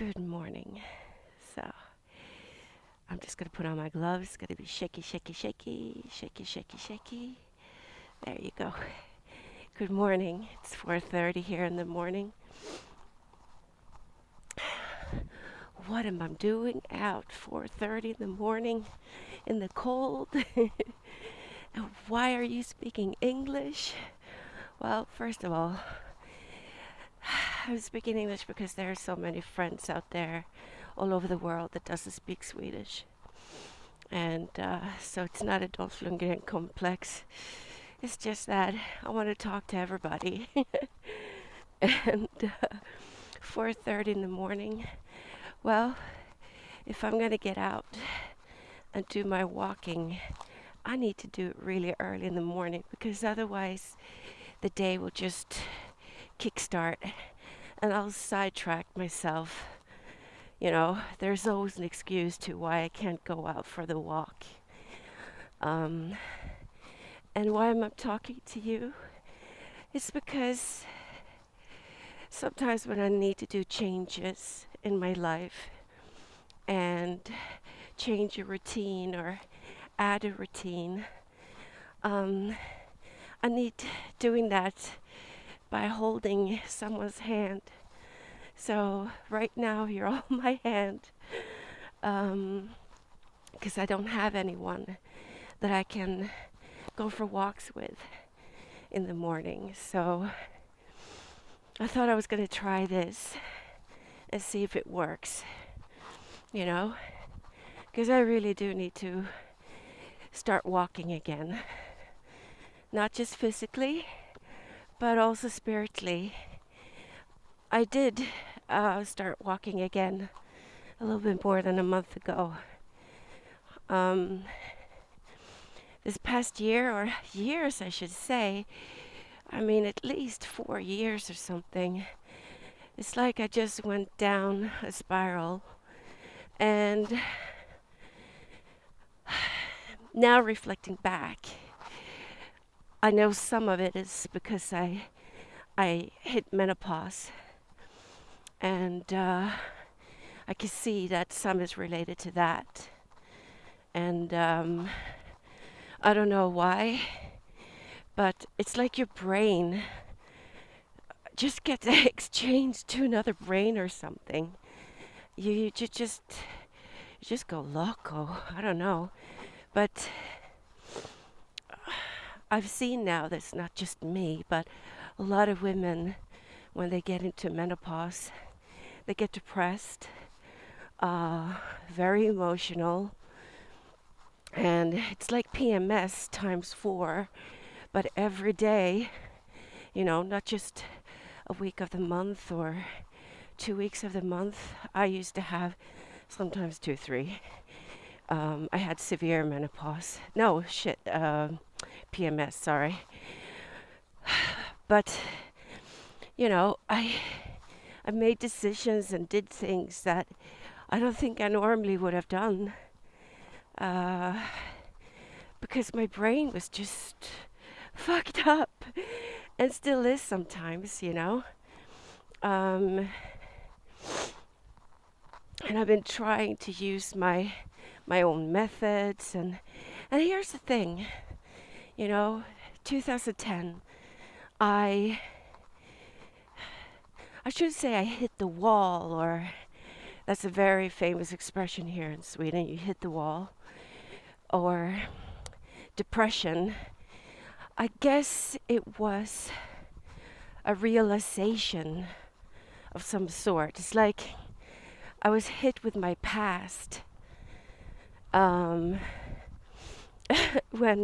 Good morning. So I'm just gonna put on my gloves. It's gonna be shaky, shaky, shaky, shaky, shaky, shaky. There you go. Good morning. It's 4:30 here in the morning. What am I doing out 4:30 in the morning in the cold? And why are you speaking English? Well, first of all, I'm speaking English because there are so many friends out there all over the world that doesn't speak Swedish. And so it's not a Dolph Lundgren complex. It's just that I want to talk to everybody. And 4:30 in the morning. Well, if I'm going to get out and do my walking, I need to do it really early in the morning because otherwise the day will just kickstart and I'll sidetrack myself. There's always an excuse to why I can't go out for the walk. Um, and why am I talking to you? It's because sometimes when I need to do changes in my life and change a routine or add a routine, I need doing that by holding someone's hand. So right now you're on my hand because I don't have anyone that I can go for walks with in the morning. So I thought I was going to try this and see if it works, because I really do need to start walking again. Not just physically, but also spiritually. I did start walking again a little bit more than a month ago. This past year, or years I should say, at least 4 years or something, it's like I just went down a spiral. And now reflecting back, I know some of it is because I hit menopause. And I can see that some is related to that. And I don't know why, but it's like your brain just gets exchanged to another brain or something. You just go loco. I don't know. But I've seen now that's not just me, but a lot of women, when they get into menopause, they get depressed, very emotional, and it's like PMS times 4, but every day, not just a week of the month or 2 weeks of the month. I used to have sometimes 2, 3. I had severe menopause. No, PMS, sorry. But, I made decisions and did things that I don't think I normally would have done. Because my brain was just fucked up and still is sometimes, and I've been trying to use my own methods, and here's the thing, 2010, I should say I hit the wall, or that's a very famous expression here in Sweden, you hit the wall, or depression. I guess it was a realization of some sort. It's like I was hit with my past when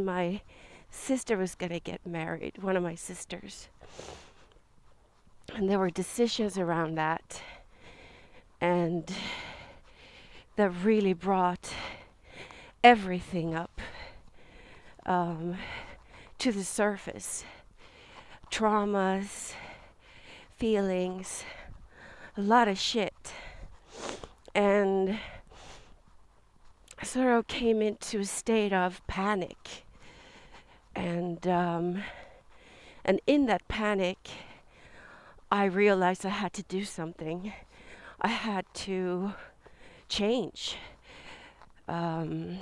my sister was going to get married, one of my sisters. And there were decisions around that. And that really brought everything up to the surface. Traumas, feelings, a lot of shit. And I sort of came into a state of panic. And in that panic, I realized I had to do something. I had to change, because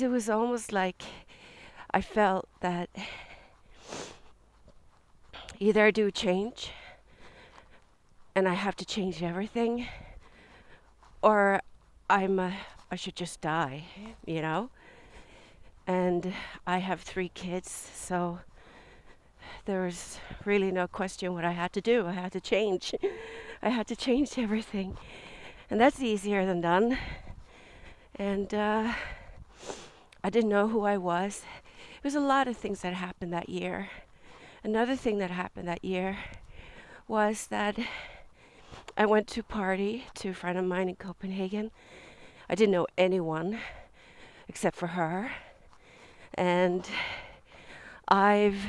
it was almost like I felt that either I do change and I have to change everything, or I should just die, you know? And I have 3 kids, so there was really no question what I had to do. I had to change. I had to change everything. And that's easier than done. And I didn't know who I was. There was a lot of things that happened that year. Another thing that happened that year was that I went to a party to a friend of mine in Copenhagen. I didn't know anyone except for her. And I've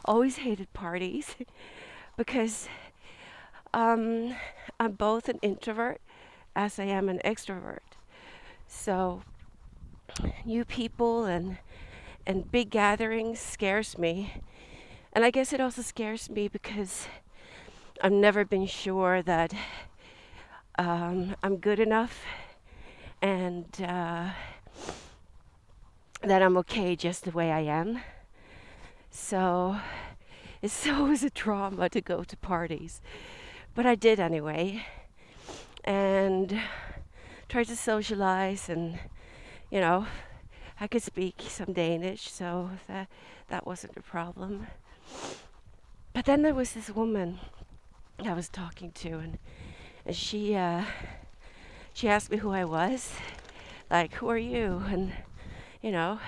always hated parties because I'm both an introvert as I am an extrovert. So new people and big gatherings scares me. And I guess it also scares me because I've never been sure that I'm good enough and that I'm okay just the way I am. So it's always a trauma to go to parties. But I did anyway. And tried to socialize, and you know, I could speak some Danish, so that wasn't a problem. But then there was this woman I was talking to, and she asked me who I was, like, who are you? And you know,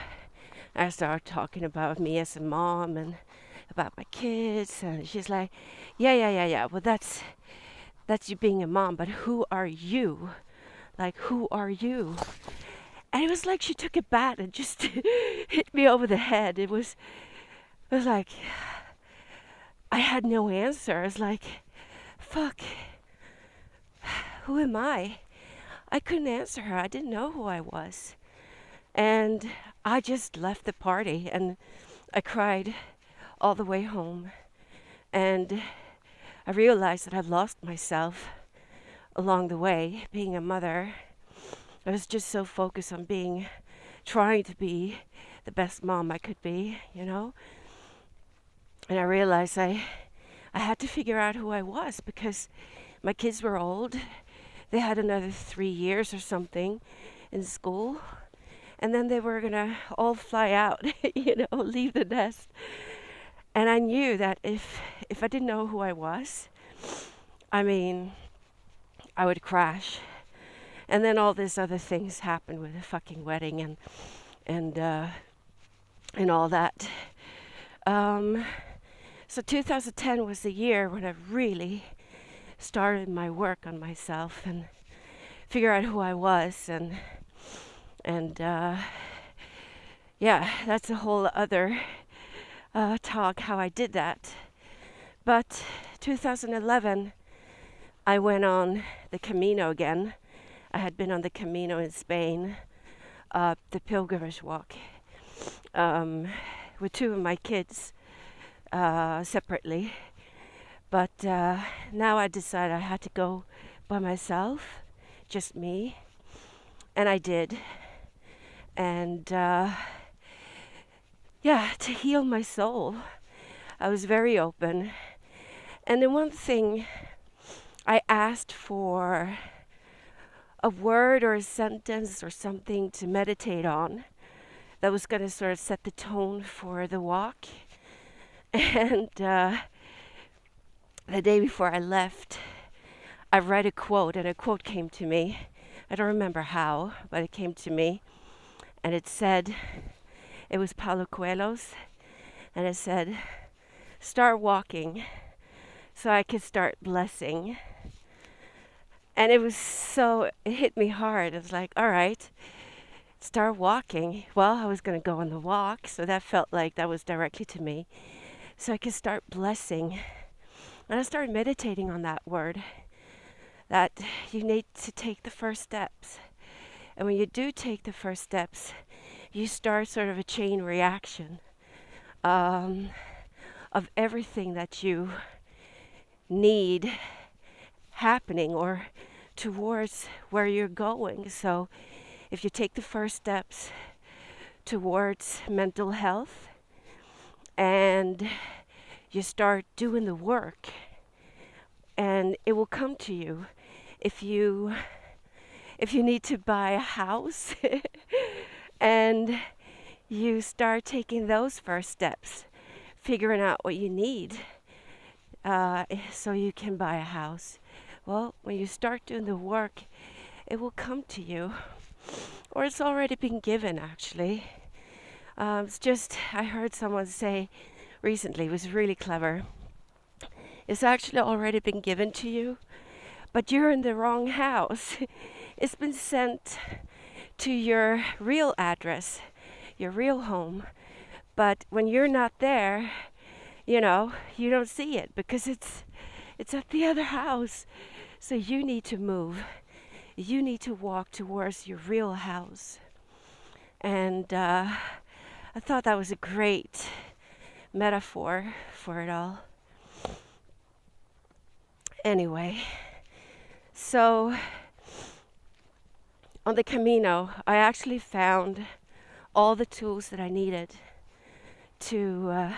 I started talking about me as a mom and about my kids, and she's like, yeah. Well, that's you being a mom, but who are you? Like, who are you? And it was like she took a bat and just hit me over the head. It was like I had no answer. I was like, fuck, who am I? I couldn't answer her. I didn't know who I was. And I just left the party and I cried all the way home. And I realized that I've lost myself along the way, being a mother. I was just so focused on trying to be the best mom I could be, you know? And I realized I had to figure out who I was because my kids were old. They had another 3 years or something in school. And then they were gonna all fly out, leave the nest. And I knew that if I didn't know who I was, I would crash. And then all these other things happened with the fucking wedding and all that. So 2010 was the year when I really started my work on myself and figure out who I was, and that's a whole other talk how I did that. But 2011, I went on the Camino again. I had been on the Camino in Spain, the pilgrimage walk, with 2 of my kids separately. But now I decided I had to go by myself, just me, and I did. And to heal my soul, I was very open. And the one thing I asked for a word or a sentence or something to meditate on that was going to sort of set the tone for the walk. And the day before I left, I read a quote, and a quote came to me. I don't remember how, but it came to me. And it said, it was Paulo Coelho's, and it said, start walking so I could start blessing. And it hit me hard. It was like, all right, start walking. Well, I was going to go on the walk, so that felt like that was directly to me. So I could start blessing. And I started meditating on that word, that you need to take the first steps. And when you do take the first steps, you start sort of a chain reaction of everything that you need happening or towards where you're going. So if you take the first steps towards mental health and you start doing the work, and it will come to you. If you need to buy a house and you start taking those first steps, figuring out what you need so you can buy a house. Well, when you start doing the work, it will come to you. Or it's already been given, actually. It's just, I heard someone say recently, it was really clever. It's actually already been given to you, but you're in the wrong house. It's been sent to your real address, your real home. But when you're not there, you don't see it because it's at the other house. So you need to move. You need to walk towards your real house. And I thought that was a great metaphor for it all. Anyway, so on the Camino, I actually found all the tools that I needed to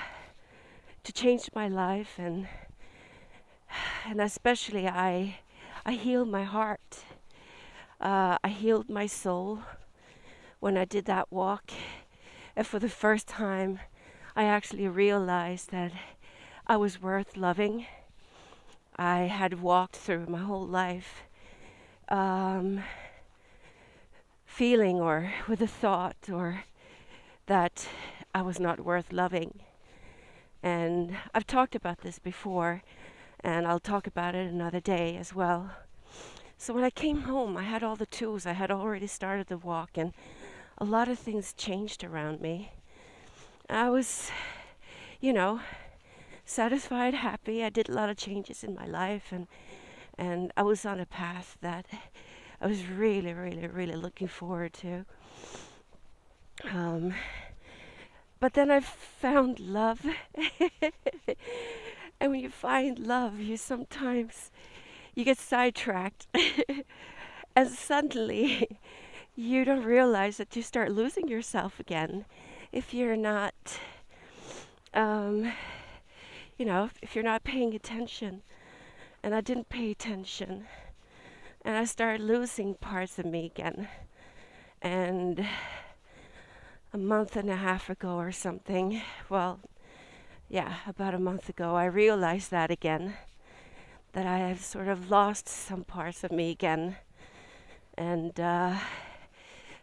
change my life, and especially I healed my heart. I healed my soul when I did that walk, and for the first time, I actually realized that I was worth loving. I had walked through my whole life feeling or with a thought or that I was not worth loving. And I've talked about this before, and I'll talk about it another day as well. So when I came home, I had all the tools. I had already started the walk, and a lot of things changed around me. I was, satisfied, happy. I did a lot of changes in my life, and I was on a path that I was really, really, really looking forward to. But then I found love. And when you find love, you get sidetracked. And suddenly you don't realize that you start losing yourself again if you're not if you're not paying attention. And I didn't pay attention, and I started losing parts of me again. And a month and a half ago or something, about a month ago, I realized that again, that I have sort of lost some parts of me again. And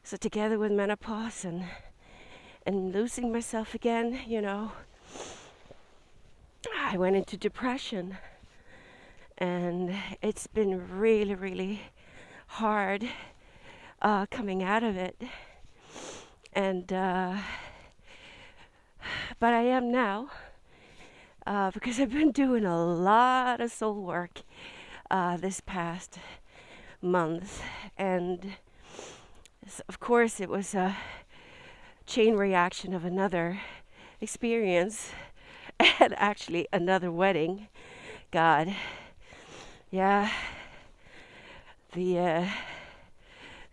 so together with menopause and losing myself again, I went into depression. And it's been really, really hard coming out of it. And but I am now, because I've been doing a lot of soul work this past month. And of course it was a chain reaction of another experience and actually another wedding. God. Yeah,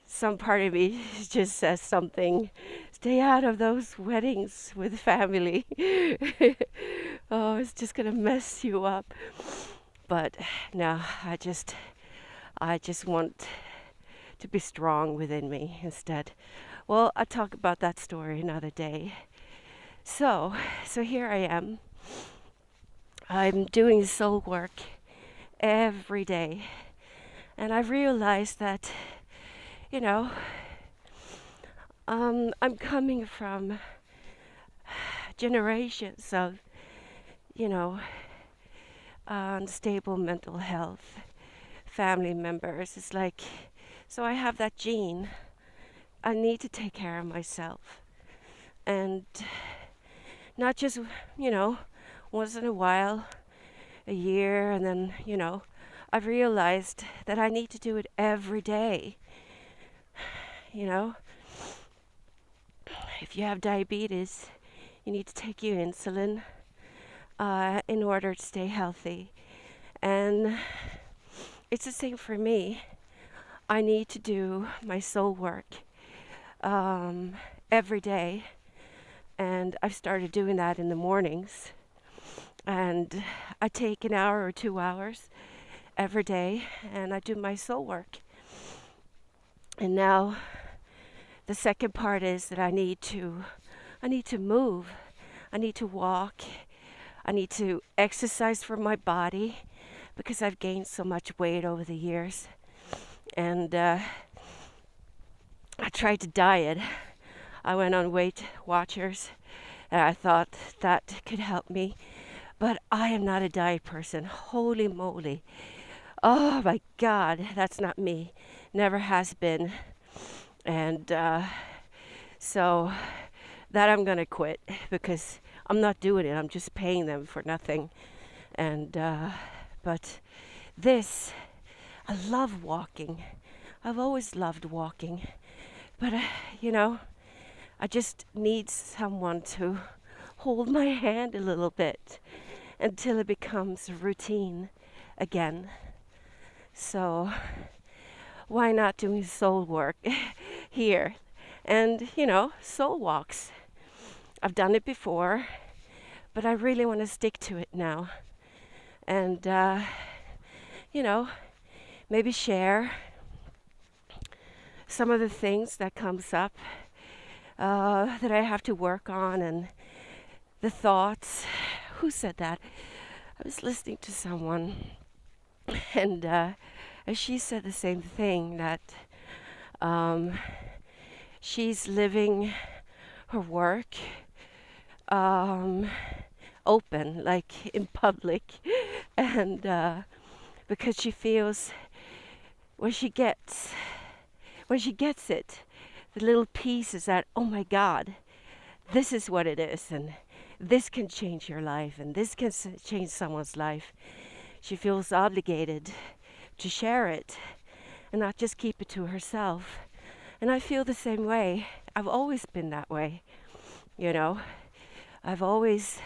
some part of me just says something. Stay out of those weddings with family. Oh, it's just gonna mess you up. But no, I just want to be strong within me instead. Well, I'll talk about that story another day. So here I am. I'm doing soul work every day, and I've realized that I'm coming from generations of unstable mental health, family members. It's like, so I have that gene. I need to take care of myself, and not just once in a while, a year, and then I've realized that I need to do it every day. If you have diabetes, you need to take your insulin in order to stay healthy. And it's the same for me. I need to do my soul work um, every day, and I've started doing that in the mornings. And I take an hour or 2 hours every day, and I do my soul work. And now the second part is that I need to move. I need to walk. I need to exercise for my body because I've gained so much weight over the years. And I tried to diet. I went on Weight Watchers and I thought that could help me. But I am not a diet person. Holy moly. Oh my God, that's not me. Never has been. And so that I'm going to quit because I'm not doing it. I'm just paying them for nothing. And but this, I love walking. I've always loved walking. But I just need someone to hold my hand a little bit until it becomes a routine again. So why not doing soul work here? And soul walks. I've done it before, but I really want to stick to it now. And maybe share some of the things that comes up that I have to work on, and the thoughts. Who said that? I was listening to someone, and she said the same thing, that she's living her work open, like in public, and because she feels when she gets it, the little piece is that, oh my God, this is what it is, and this can change your life, and this can change someone's life. She feels obligated to share it and not just keep it to herself. And I feel the same way. I've always been that way. I've always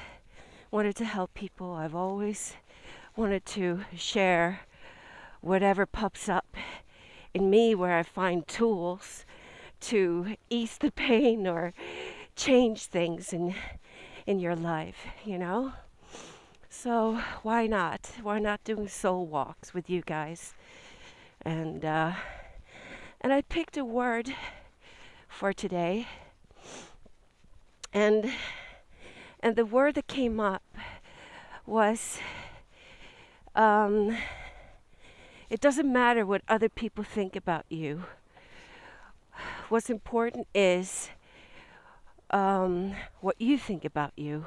wanted to help people. I've always wanted to share whatever pops up in me, where I find tools to ease the pain or change things in your life, So why not? Why not doing soul walks with you guys? And I picked a word for today, and the word that came up was it doesn't matter what other people think about you. What's important is what you think about you,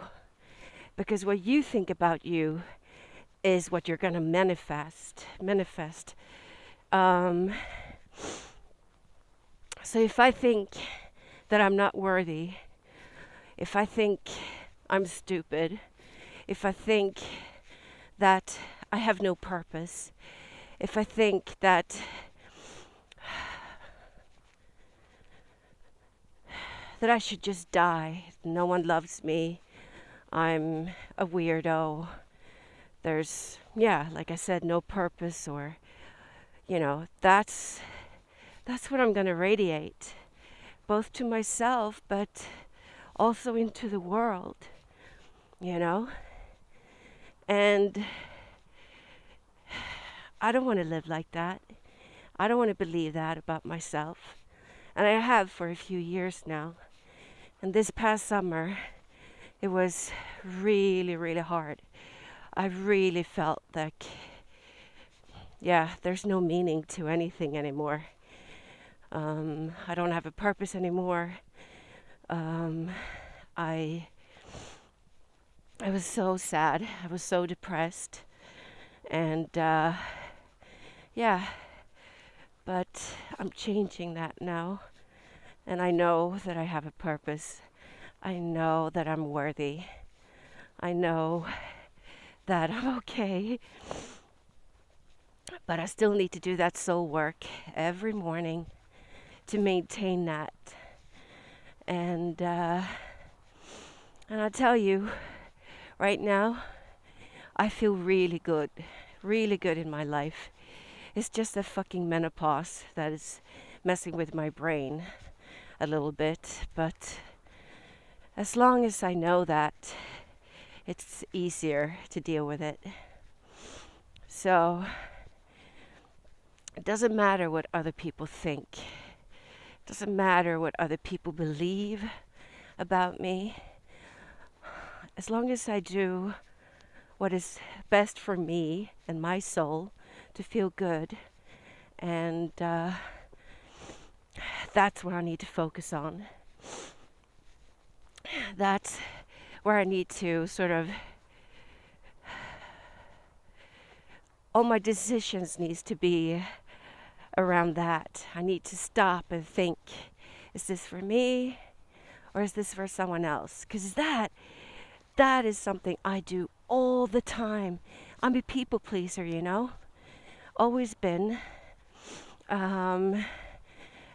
because what you think about you is what you're going to manifest. So if I think that I'm not worthy, if I think I'm stupid, if I think that I have no purpose, if I think that I should just die, no one loves me, I'm a weirdo, there's, like I said, no purpose, or, that's what I'm going to radiate, both to myself, but also into the world, And I don't want to live like that. I don't want to believe that about myself. And I have for a few years now. And this past summer, it was really, really hard. I really felt like, there's no meaning to anything anymore. I don't have a purpose anymore. I was so sad. I was so depressed. And but I'm changing that now. And I know that I have a purpose. I know that I'm worthy. I know that I'm okay. But I still need to do that soul work every morning to maintain that. And I tell you, right now, I feel really good in my life. It's just the fucking menopause that is messing with my brain a little bit. But as long as I know that, it's easier to deal with it. So it doesn't matter what other people think. It doesn't matter what other people believe about me. As long as I do what is best for me and my soul to feel good, and that's what I need to focus on. That's where I need to sort of, all my decisions needs to be around that. I need to stop and think, is this for me or is this for someone else? Because that is something I do all the time. I'm a people pleaser, you know, always been. And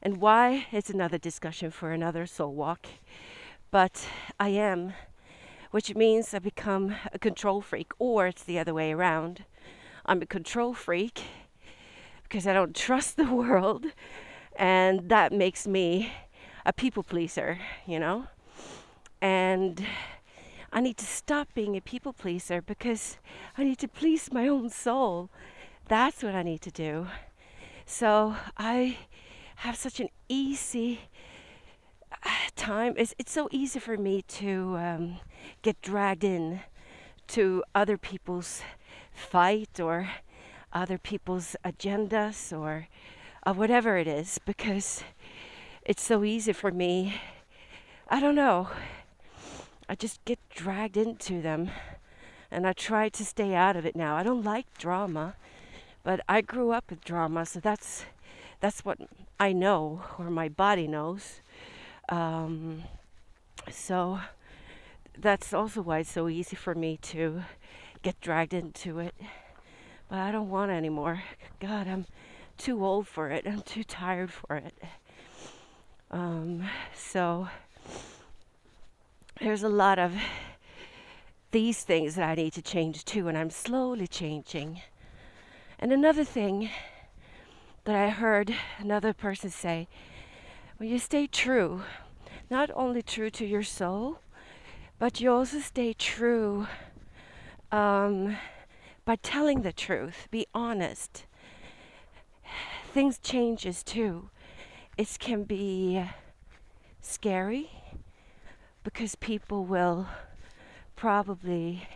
why? It's another discussion for another soul walk. But I am, which means I become a control freak, or it's the other way around. I'm a control freak because I don't trust the world, and that makes me a people pleaser, you know? And I need to stop being a people pleaser because I need to please my own soul. That's what I need to do. So I have such an easy time. It's so easy for me to get dragged in to other people's fight or other people's agendas or whatever it is, because it's so easy for me. I don't know. I just get dragged into them, and I try to stay out of it now. I don't like drama, but I grew up with drama, so that's what I know, or my body knows. So that's also why it's so easy for me to get dragged into it. But I don't want it anymore. God, I'm too old for it. I'm too tired for it. So there's a lot of these things that I need to change too, and I'm slowly changing. And another thing that I heard another person say, when you stay true, not only true to your soul, but you also stay true by telling the truth, be honest. Things changes too. It can be scary because people will probably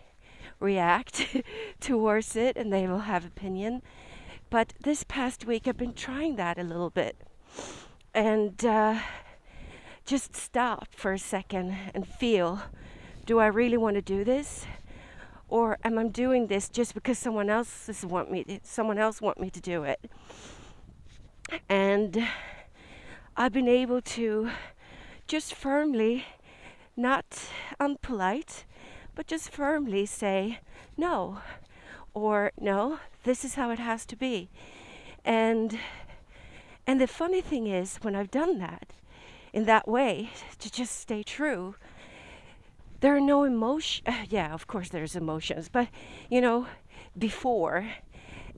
react towards it and they will have opinion. But this past week I've been trying that a little bit, and just stop for a second and feel, do I really want to do this? Or am I doing this just because someone else want me to do it? And I've been able to just firmly, not unpolite, but just firmly say no, or no, this is how it has to be. And the funny thing is, when I've done that in that way, to just stay true, there are no emotion. Yeah, of course there's emotions, but you know, before,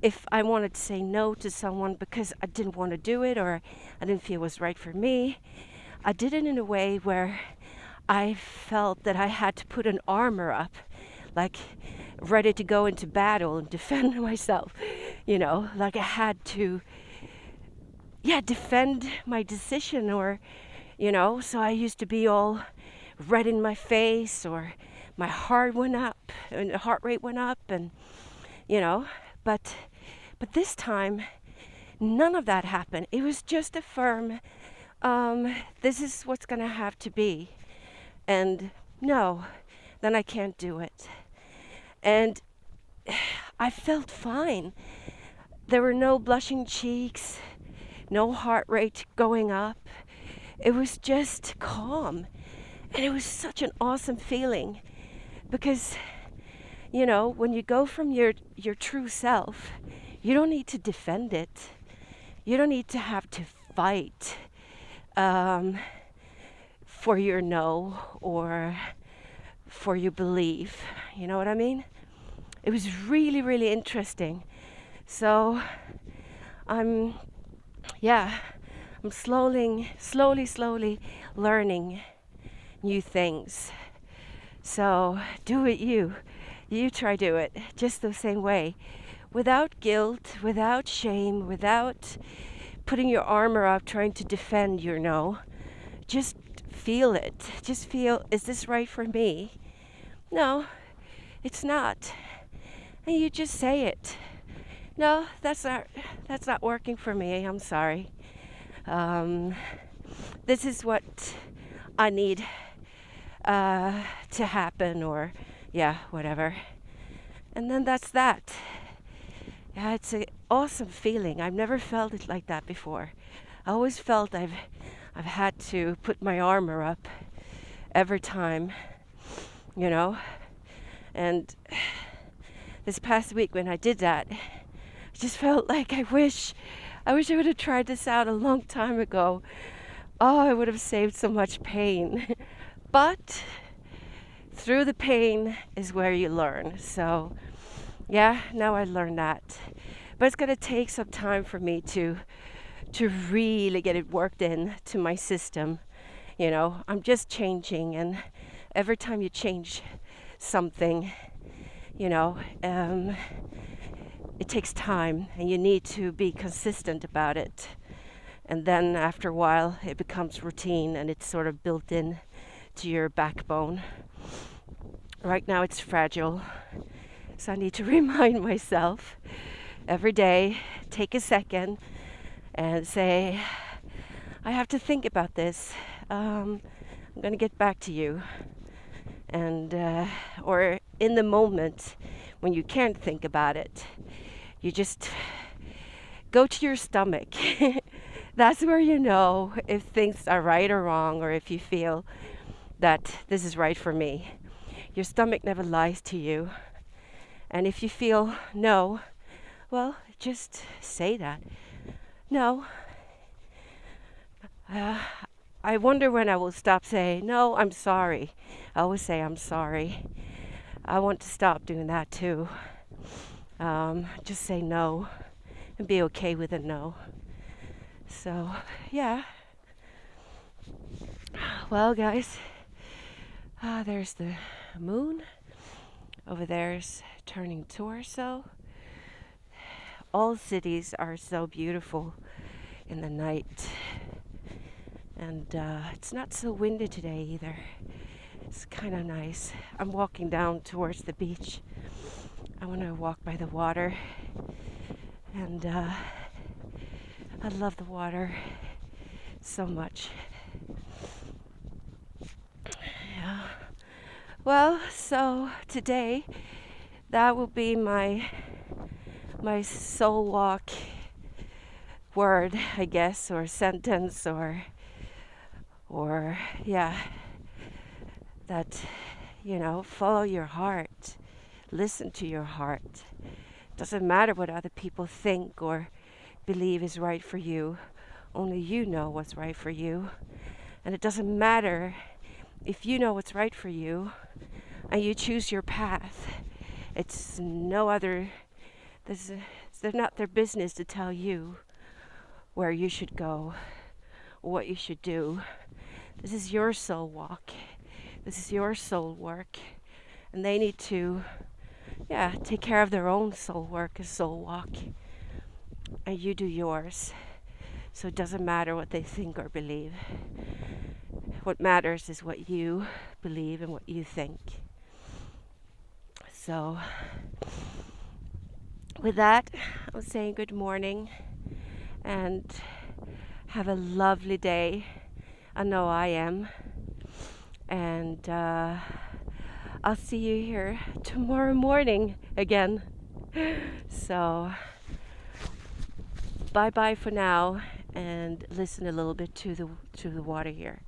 if I wanted to say no to someone because I didn't want to do it or I didn't feel it was right for me, I did it in a way where I felt that I had to put an armor up, like ready to go into battle and defend myself, you know, like I had to, defend my decision, or, you know, so I used to be all red in my face, or my heart went up and the heart rate went up, and, you know, but this time, none of that happened. It was just a firm, this is what's going to have to be. And no, then I can't do it. And I felt fine. There were no blushing cheeks, no heart rate going up. It was just calm. And it was such an awesome feeling, because, you know, when you go from your true self, you don't need to defend it. You don't need to have to fight for your no or for your belief. You know what I mean? It was really, really interesting. So I'm, yeah, I'm slowly learning new things. So do it you. You try do it just the same way. Without guilt, without shame, without putting your armor up trying to defend your no. Just feel it. Just feel, is this right for me? No, it's not. And you just say it. No, that's not working for me. I'm sorry. This is what I need to happen, or yeah, whatever. And then that's that. Yeah, it's an awesome feeling. I've never felt it like that before. I always felt I've had to put my armor up every time, you know. And this past week when I did that, I just felt like I wish I would have tried this out a long time ago. Oh, I would have saved so much pain. But through the pain is where you learn. So yeah, now I learned that. But it's going to take some time for me to really get it worked in to my system. You know, I'm just changing, and every time you change something, you know, it takes time, and you need to be consistent about it. And then after a while, it becomes routine, and it's sort of built in to your backbone. Right now it's fragile, so I need to remind myself every day, take a second and say, I have to think about this. I'm going to get back to you. And or in the moment when you can't think about it, you just go to your stomach. That's where you know if things are right or wrong, or if you feel that this is right for me. Your stomach never lies to you. And if you feel no, well, just say that. No. I wonder when I will stop saying, no, I'm sorry. I always say I'm sorry. I want to stop doing that too. Just say no and be okay with a no. So, yeah. Well, guys, there's the moon. Over there's turning torso. All cities are so beautiful in the night. And it's not so windy today either. It's kind of nice. I'm walking down towards the beach. I want to walk by the water. And I love the water so much. Yeah. Well, so today that will be my soul walk word, I guess, or sentence, or yeah, that, you know, follow your heart, listen to your heart. Doesn't matter what other people think or believe is right for you. Only you know what's right for you. And it doesn't matter if you know what's right for you and you choose your path. It's no other, it's not their business to tell you where you should go, or what you should do. This is your soul walk. This is your soul work. And they need to, yeah, take care of their own soul work and soul walk. And you do yours. So it doesn't matter what they think or believe. What matters is what you believe and what you think. So, with that, I'm saying good morning and have a lovely day. I know I am. And I'll see you here tomorrow morning again. So, bye-bye for now, and listen a little bit to the water here.